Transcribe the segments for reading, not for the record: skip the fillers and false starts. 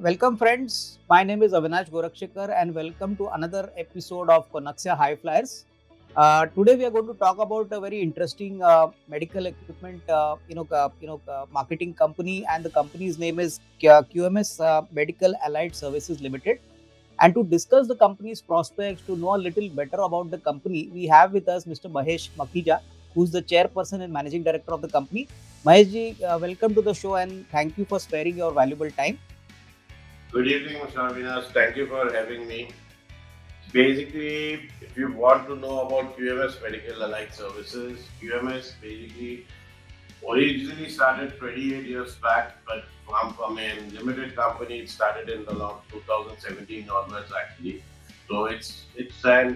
Welcome, friends. My name is Avinash Gorrakshakar, and welcome to another episode of Konexio HighFlyers. Today, we are going to talk about a very interesting medical equipment, marketing company, and the company's name is QMS Medical Allied Services Limited. And to discuss the company's prospects, to know a little better about the company, we have with us Mr. Mahesh Makhija, who's the Chairperson and Managing Director of the company. Maheshji, welcome to the show, and thank you for sparing your valuable time. Good evening, Mr. Avinash. Thank you for having me. Basically, if you want to know about QMS Medical Allied Services, QMS basically originally started 28 years back, but from a limited company, it started in the long 2017 onwards actually. So it's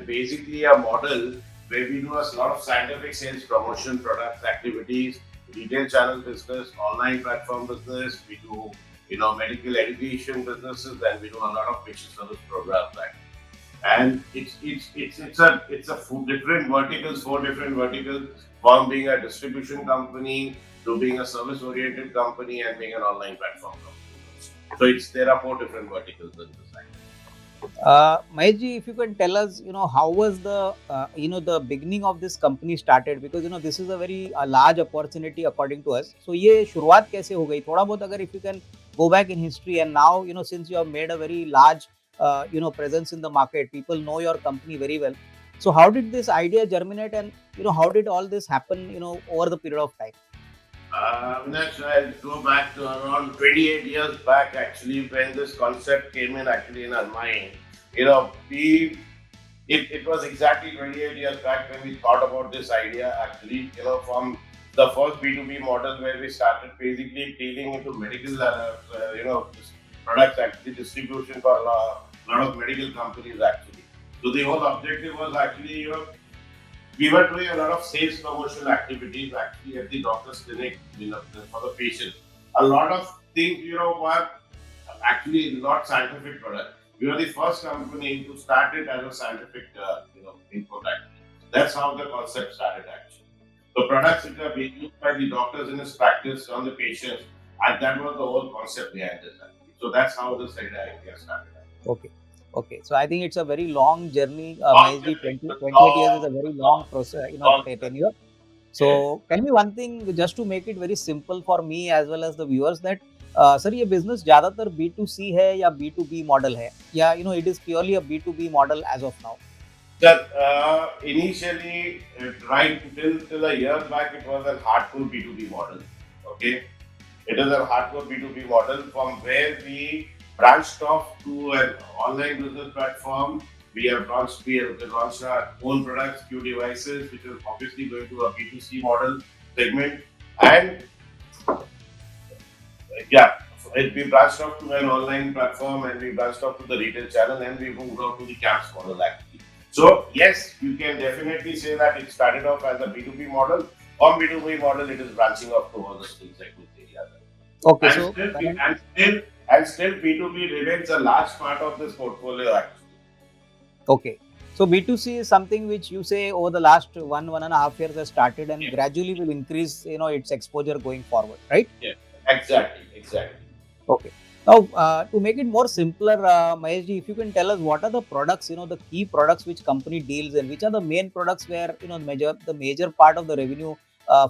basically a model where we do a lot of scientific sales, promotion, products, activities, retail channel business, online platform business. We do medical education businesses, and we do a lot of patient service programs actually. And different verticals, four different verticals, from being a distribution company to being a service oriented company and being an online platform company. So there are four different verticals in this side. Maheshji, if you can tell us, how was the beginning of this company started? Because this is a very large opportunity according to us. So ये शुरुआत कैसे हो गई? थोड़ा बहुत अगर if you can go back in history, and now since you have made a very large presence in the market, people know your company very well. So how did this idea germinate, and how did all this happen over the period of time? Next, I'll go back to around 28 years back actually, when this concept came in actually in our mind. You know, it was exactly 28 years back when we thought about this idea actually, from the first B2B model where we started basically dealing into medical, products actually, distribution for a lot of medical companies actually. So the whole objective was actually, we were doing a lot of sales promotional activities actually at the doctor's clinic, for the patients. A lot of things, were actually not scientific product. We were the first company to start it as a scientific, input actually. That's how the concept started actually. The products which are being used by the doctors in his practice on the patients, and that was the whole concept behind this actually. So that's how this idea started. Okay. Okay. So I think it's a very long journey. Long Maheshji, journey, 28 years is a very long long, process, long journey. tenure. So tell me one thing, just to make it very simple for me as well as the viewers, that sir ये business ज़्यादातर B2C है या B2B model है, या it is purely a B2B model as of now? That initially, right till a year back, it was a hardcore B2B model. Okay, it is a hardcore B2B model from where we branched off to an online business platform. We have launched our own products, Q devices, which is obviously going to a B2C model segment. And yeah, we branched off to an online platform, and we branched off to the retail channel, and we moved out to the CAMS model actually. So yes, you can definitely say that it started off as a B2B model. On B2B model, it is branching off to all the segment areas. Okay, And so still B2B remains a large part of this portfolio actually. okay, so B2C is something which you say over the last 1.5 years has started and gradually will increase its exposure going forward, right? Yeah, exactly. Okay. Now, to make it more simpler, Maheshji, if you can tell us what are the products, the key products which company deals in, which are the main products where the major part of the revenue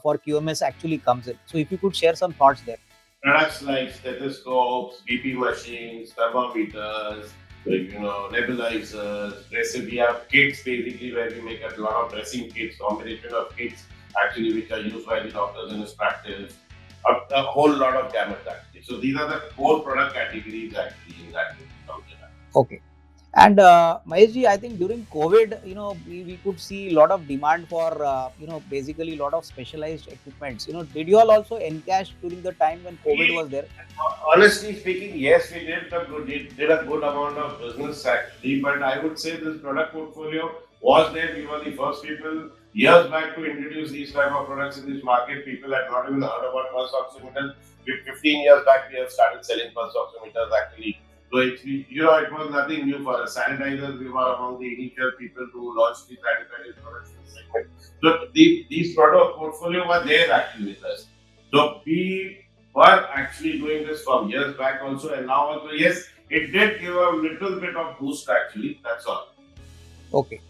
for QMS actually comes in. So, if you could share some thoughts there. Products like stethoscopes, BP machines, thermometers, nebulizers, dressing. We have kits basically where we make a lot of dressing kits, combination of kits actually which are used by the doctors in his practice. A whole lot of gamut actually. So these are the core product categories actually in that company. Okay. And Maheshji, I think during COVID, we could see a lot of demand for, basically a lot of specialized equipments. Did you all also encash during the time when COVID was there? Honestly speaking, yes, we did a good amount of business actually, but I would say this product portfolio was there. We were the first people years back to introduce these type of products in this market. People had not even heard about pulse oximeters. 15 years back, we have started selling pulse oximeters actually. So it was nothing new for us. Sanitizers, we were among the initial people to launch the sanitizer products in the segment. So these product portfolio were there actually with us. So we were actually doing this from years back also, and now also, yes, it did give a little bit of boost actually. That's all. Okay.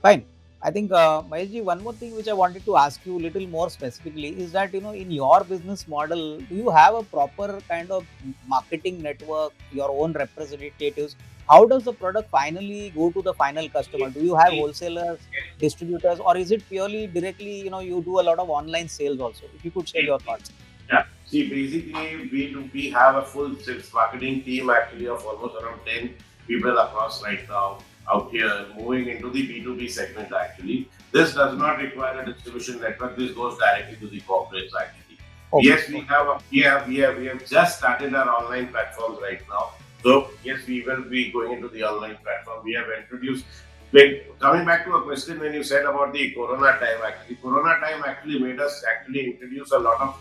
Fine. I think, Maheshji, one more thing which I wanted to ask you a little more specifically is that, in your business model, do you have a proper kind of marketing network, your own representatives? How does the product finally go to the final customer? Do you have wholesalers, distributors, or is it purely directly, you do a lot of online sales also? If you could share your thoughts. Yeah. See, basically, we have a full sales marketing team actually of almost around 10 people across right now out here moving into the B2B segment actually. This does not require a distribution network. This goes directly to the corporates actually. Okay. Yes, we have just started our online platforms right now. So yes, we will be going into the online platform. We have introduced. Coming back to a question when you said about the Corona time actually made us actually introduce a lot of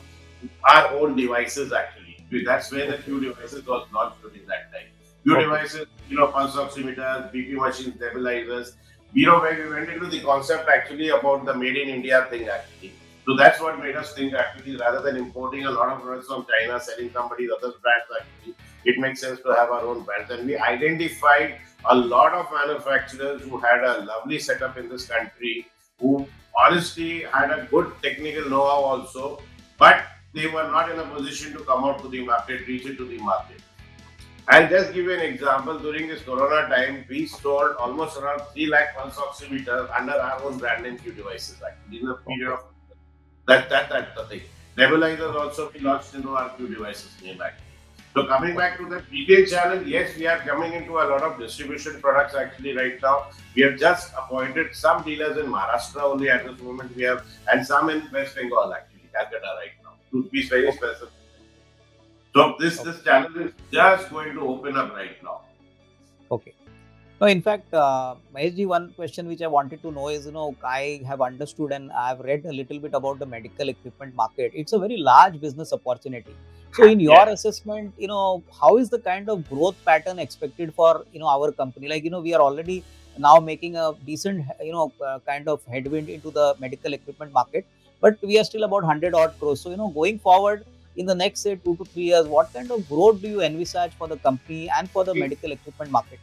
our own devices actually. That's where the Q devices was launched during that time. Q Okay. devices, pulse oximeters, BP machines, stabilizers. Where we went into the concept actually about the made in India thing actually. So that's what made us think actually, rather than importing a lot of products from China, selling somebody else's brands actually, it makes sense to have our own brands. And we identified a lot of manufacturers who had a lovely setup in this country, who honestly had a good technical know-how also, but they were not in a position to come out to the market, reach it to the market. I'll just give you an example. During this Corona time, we sold almost around 3 lakh pulse oximeters under our own brand name Q devices actually in a period Okay. of that's the thing. Nebulizers also we launched into our Q devices name actually. So coming Okay. back to the retail channel, yes, we are coming into a lot of distribution products actually right now. We have just appointed some dealers in Maharashtra only at this moment. We have and some in West Bengal actually, Calcutta right now. To be very Okay. specific. So this Okay. this channel is just going to open up right now. Okay. No, in fact, Maheshji, one question which I wanted to know is, I have understood and I have read a little bit about the medical equipment market. It's a very large business opportunity. So, in your Yeah. assessment, how is the kind of growth pattern expected for, our company? Like, we are already now making a decent, kind of headwind into the medical equipment market, but we are still about 100 odd crores. So, going forward in the next, say, 2 to 3 years, what kind of growth do you envisage for the company and for the medical equipment market?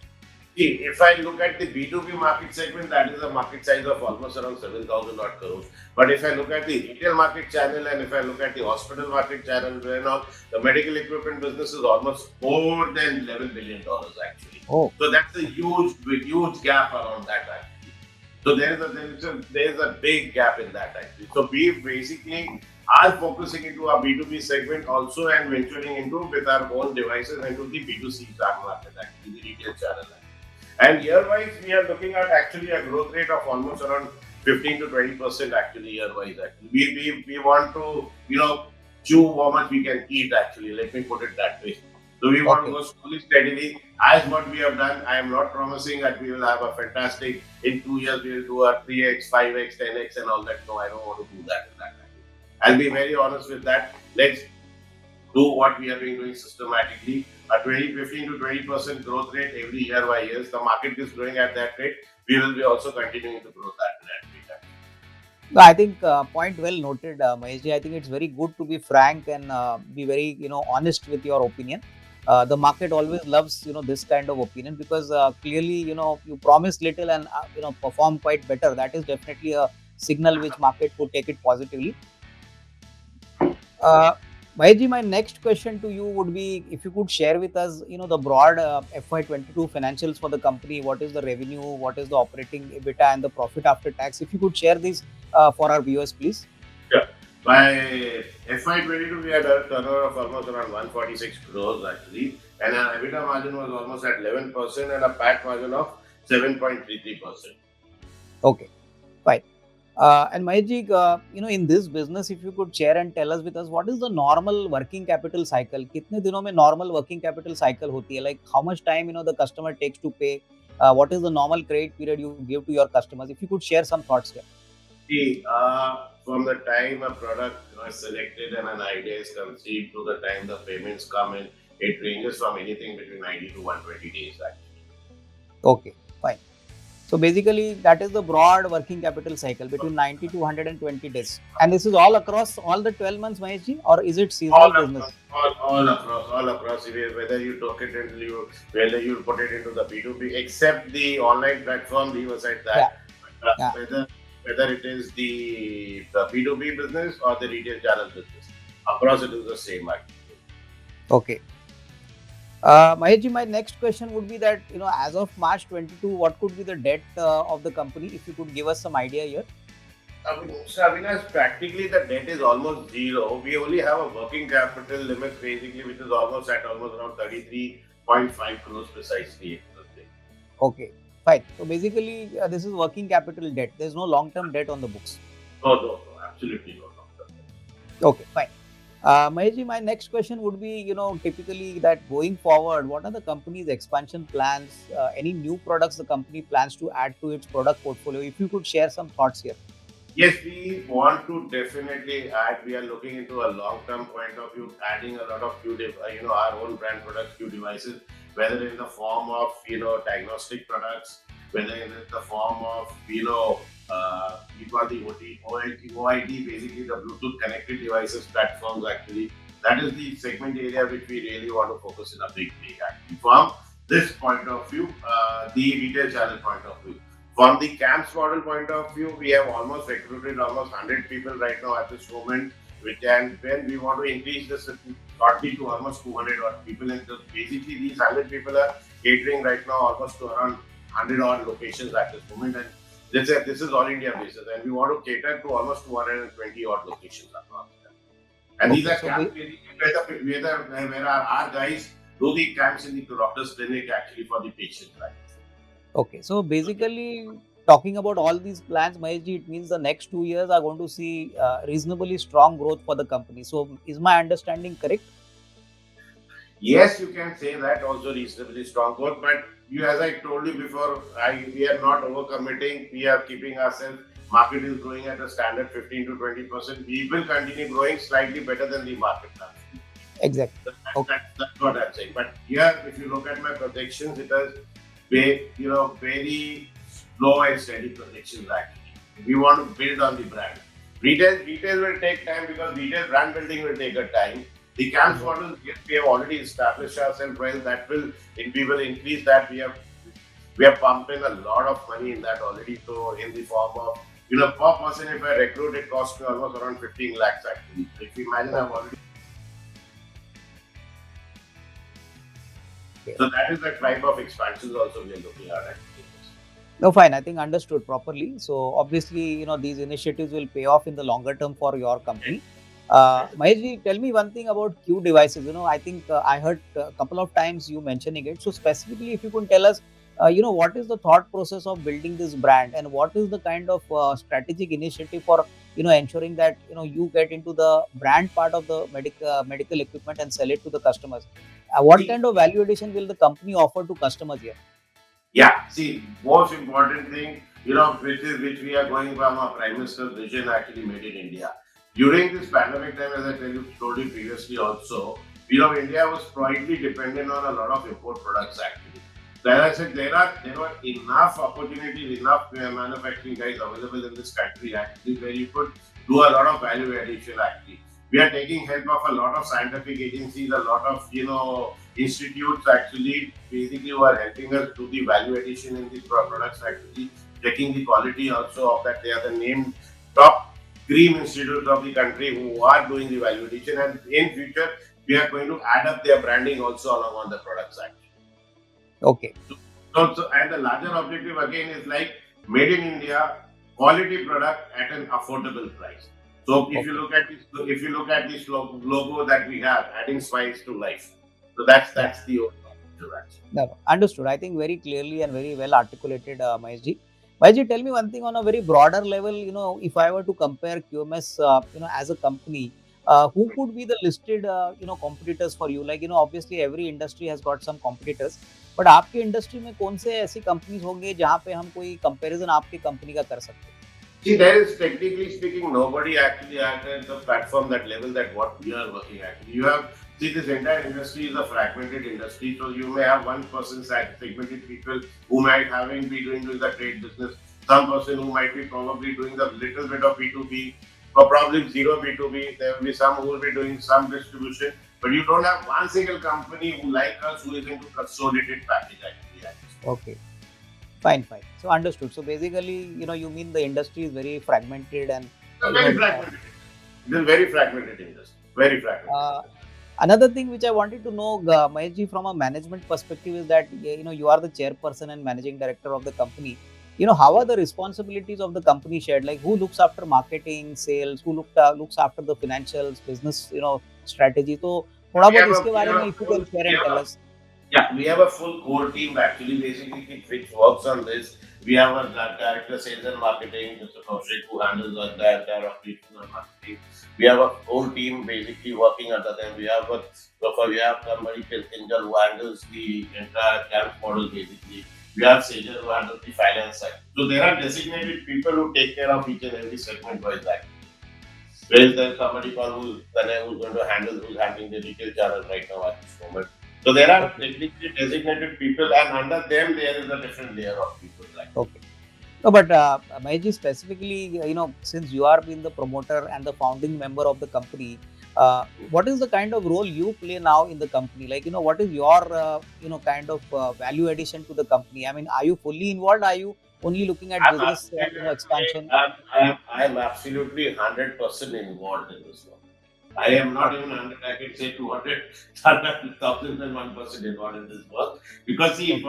See, if I look at the B2B market segment, that is a market size of almost around 7,000 odd crores. But if I look at the retail market channel and if I look at the hospital market channel, where now the medical equipment business is almost more than $11 billion actually. Oh, So that's a huge gap around that actually. So there is a big gap in that actually. So we basically are focusing into our B2B segment also and venturing into with our own devices into the B2C market actually, the retail channel. And year-wise, we are looking at actually a growth rate of almost around 15 to 20% actually year-wise. Actually, we want to chew how much we can eat actually. Let me put it that way. So we want to okay. go slowly, steadily. As what we have done, I am not promising that we will have a fantastic in 2 years. We will do a 3x, 5x, 10x, and all that. No, I don't want to do that. I'll be very honest with that. Let's do what we have been doing systematically. A 15 to 20% growth rate every year by years. The market is growing at that rate. We will be also continuing to grow that rate. No, I think point well noted, Maheshji. I think it's very good to be frank and be very, honest with your opinion. The market always loves, this kind of opinion because clearly, you promise little and, perform quite better. That is definitely a signal which market would take it positively. Uh, Maheshji, my next question to you would be if you could share with us, the broad FY22 financials for the company. What is the revenue? What is the operating EBITDA and the profit after tax? If you could share this for our viewers, please. Yeah. By FY22, we had a turnover of almost around 146 crores actually, and our EBITDA margin was almost at 11% and a PAT margin of 7.33%. Okay, fine. And Maheshji, in this business, if you could share and tell us with us, what is the normal working capital cycle? कितने दिनों में normal working capital cycle होती है? Like how much time the customer takes to pay? What is the normal credit period you give to your customers? If you could share some thoughts here. See, from the time a product is selected and an idea is conceived to the time the payments come in, it ranges from anything between 90 to 120 days actually. Okay, fine. So basically, that is the broad working capital cycle between 90 to 120 days. And this is all across all the 12 months, Maheshji, or is it All seasonal business? across, all across. Whether you took it into whether you put it into the B2B, except the online platform, leave aside Yeah, that. yeah. Whether it is the B2B business or the retail channel business, across it is the same actually. Okay. Maheshji, my next question would be that, as of March 22, what could be the debt of the company? If you could give us some idea here. So Avinash, practically the debt is almost zero. We only have a working capital limit basically, which is almost around 33.5 crores precisely. Okay, fine. So basically, this is working capital debt. There's no long-term debt on the books. No, absolutely no. Okay, fine. Maheshji, my next question would be, typically that going forward, what are the company's expansion plans? Any new products the company plans to add to its product portfolio? If you could share some thoughts here. Yes, we want to definitely add. We are looking into a long-term point of view, adding a lot of our own brand products, Q devices, whether in the form of diagnostic products, whether in the form of we got the OID, basically the Bluetooth connected devices platforms. Actually, that is the segment area which we really want to focus in a big way. Actually, from this point of view, the retail channel point of view. From the camps model point of view, we have almost recruited almost 100 people right now at this moment, and when we want to increase this shortly to almost 200 odd people, and just basically these 100 people are catering right now almost to around 100 odd locations at this moment, and this is all India basis, and we want to cater to almost 220 odd locations across. And these are camps where our guys do the camps in the doctor's clinic actually for the patients, right? Okay, so basically, talking about all these plans, Maheshji, it means the next 2 years are going to see reasonably strong growth for the company. So, is my understanding correct? Yes, you can say that also reasonably strong growth, but as I told you before, we are not overcommitting. We are keeping ourselves. Market is growing at a standard 15 to 20%. We will continue growing slightly better than the market now. Exactly. Okay. That's what I'm saying. But here, if you look at my projections, it is very slow and steady projections actually. We want to build on the brand. Retail will take time because retail brand building will take a time. The camps model, yes, we have already established ourselves well. We will increase that. We have pumped in a lot of money in that already. So in the form of per person, if I recruit, it costs me almost around 15 lakhs actually. So if you imagine, I've already. Okay. So that is the type of expansions also we are looking at actually. No, fine. I think understood properly. So obviously, these initiatives will pay off in the longer term for your company. Maheshji, tell me one thing about Q devices. I think I heard a couple of times you mentioning it. So specifically, if you could tell us, what is the thought process of building this brand, and what is the kind of strategic initiative for ensuring that you get into the brand part of the medical equipment and sell it to the customers. What kind of value addition will the company offer to customers here? Yeah, see, most important thing, which we are going from our Prime Minister's vision actually made in India. During this pandemic time, as I told you previously also, India was slightly dependent on a lot of import products actually. So as I said, there were enough opportunities, enough manufacturing guys available in this country actually, where you could do a lot of value addition actually. We are taking help of a lot of scientific agencies, a lot of institutes actually basically who are helping us do the value addition in these products actually, checking the quality also of that. They are the named top cream institutes of the country who are doing the value addition, and in future we are going to add up their branding also along on the products actually. Okay. So and the larger objective again is like made in India, quality product at an affordable price. So if you look at this logo that we have, adding spice to life. So that's the objective actually. No, understood. I think very clearly and very well articulated, Maheshji. Maheshji, tell me one thing on a very broader level. If I were to compare QMS, as a company, who could be the listed, competitors for you? Like, obviously every industry has got some competitors, but आपके industry में कौन से ऐसी companies होंगे जहाँ पे हम कोई कंपैरिजन आपकी कंपनी का कर सकते हैं? See, there is technically speaking, nobody actually at the platform that level that what we are working at. You have see this entire industry is a fragmented industry, so you may have one person segmented people who might having be doing the trade business, some person who might be probably doing the little bit of B2B or probably zero B2B. There will be some who will be doing some distribution, but you don't have one single company who like us who is into consolidated package actually. Okay. Fine, fine. So understood. So basically, you mean the industry is very fragmented and Very fragmented. It is very fragmented industry. Very fragmented. uh, another thing which I wanted to know, Mahesh ji, from a management perspective is that you are the chairperson and managing director of the company. How are the responsibilities of the company shared? Like who looks after marketing, sales, who looks after the financials, business, strategy. So थोड़ा We बहुत have इसके बारे में if you can share and tell us. we have a full core team actually, basically, which works on this. We have a director sales and marketing, Mr. Kaushik, who handles the entire operations and marketing. We have a whole team basically working under them. We have somebody Kinjal who handles the entire camp model basically. We have Sejal who handles the finance side. So there are designated people who take care of each and every segment wise actually. Whereas there's somebody called who's going to handle who's handling the retail channel right now at this moment. So there are Okay. technically designated people, and under them there is a different layer of people. Like Okay. No, but Mahesh, specifically, since you are being the promoter and the founding member of the company, what is the kind of role you play now in the company? Like, what is your, kind of value addition to the company? I mean, are you fully involved? Are you only looking at I'm business, absolutely, expansion? I'm absolutely 100% involved in this one. I am not Okay. even 100, I can say 200, 1,001% involved in this work. Because see, Okay.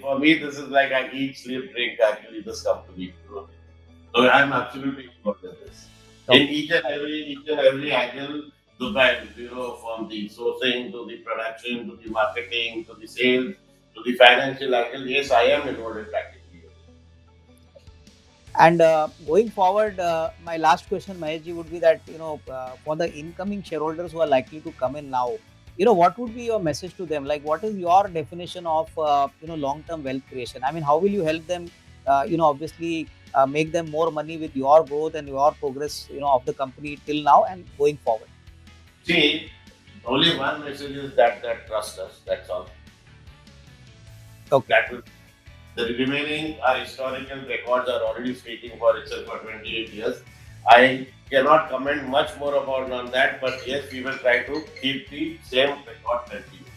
for me, this is like I eat, sleep, drink actually this company. So I'm Okay. absolutely involved in this. In Okay. Fine. each and every angle, from the sourcing to the production to the marketing to the sales to the financial angle, yes, I am involved in practically. And going forward, my last question, Maheshji, would be that for the incoming shareholders who are likely to come in now, what would be your message to them? Like, what is your definition of long-term wealth creation? I mean, how will you help them? Obviously, make them more money with your growth and your progress, of the company till now and going forward. See, only one message is that trust us. That's all. Okay. That will the remaining our historical records are already speaking for itself for 28 years. I cannot comment much more about on that, but yes, we will try to keep the same record continue.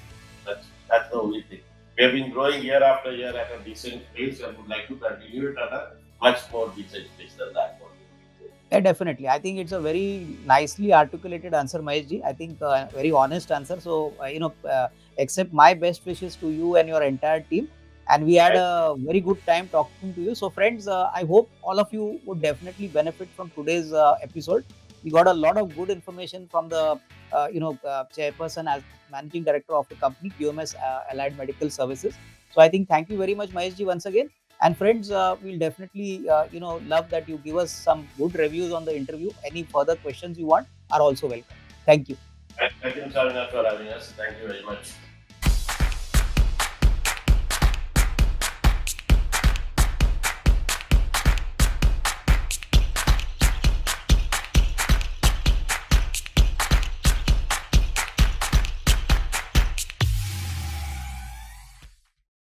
That's the only thing. We have been growing year after year at a decent pace and would like to continue it at a much more decent pace than that one. Yeah, definitely. I think it's a very nicely articulated answer, Maheshji. I think very honest answer. So, accept my best wishes to you and your entire team. And we had a very good time talking to you. So, friends, I hope all of you would definitely benefit from today's episode. We got a lot of good information from the, chairperson as managing director of the company, QMS Allied Medical Services. So, I think thank you very much, Maheshji, once again. And friends, we'll definitely, love that you give us some good reviews on the interview. Any further questions you want are also welcome. Thank you. Thank you, Savina, for having us. Thank you very much.